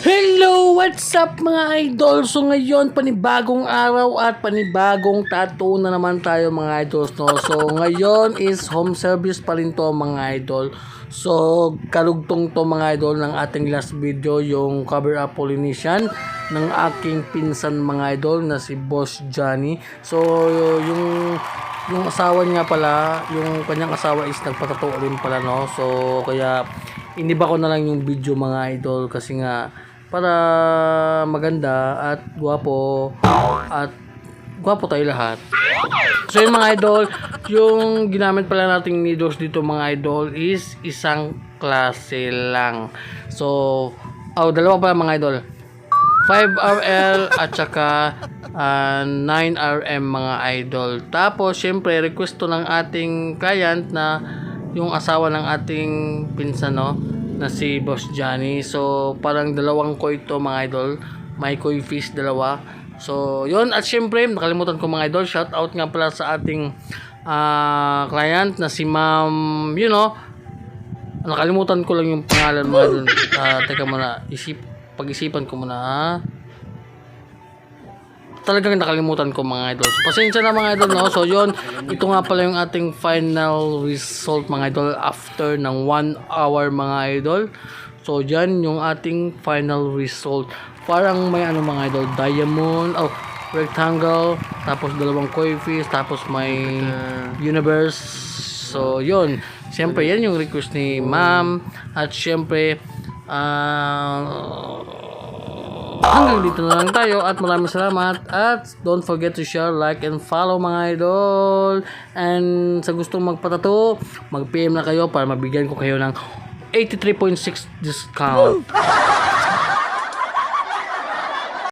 Hello! What's up mga idol? So ngayon, panibagong araw at panibagong tattoo na naman tayo mga idols, no? So ngayon is home service pa rin to mga idol. So kalugtong to mga idol ng ating last video, yung cover up Polynesian ng aking pinsan mga idol na si Boss Johnny. So yung asawa niya pala, yung kanyang asawa is nagpatato rin pala, no? So kaya iniba ko na lang yung video mga idol kasi nga para maganda at gwapo tayo lahat. So yung mga idol, yung ginamit pala nating needles dito mga idol is isang klase lang. So dalawa pala mga idol, 5RL at saka 9RM mga idol. Tapos syempre request to ng ating client na yung asawa ng ating pinsan, no, na si Boss Johnny. So parang dalawang koi to mga idol, may koi fish dalawa. So yun, at syempre nakalimutan ko mga idol, shout out nga pala sa ating client na si Ma'am, nakalimutan ko lang yung pangalan mga idol. Teka muna, pag-isipan ko muna talagang nakalimutan ko mga idol. So, pasensya na mga idol, no? So yun, ito nga pala yung ating final result mga idol after ng 1 hour mga idol. So dyan yung ating final result. Parang may mga idol, diamond, rectangle, tapos dalawang koi fish, tapos may universe. So yun, siyempre yan yung request ni ma'am. At siyempre hanggang dito na lang tayo at maraming salamat, at don't forget to share, like, and follow mga idol. And sa gustong magpatato, mag-PM na kayo para mabigyan ko kayo ng 83.6 discount.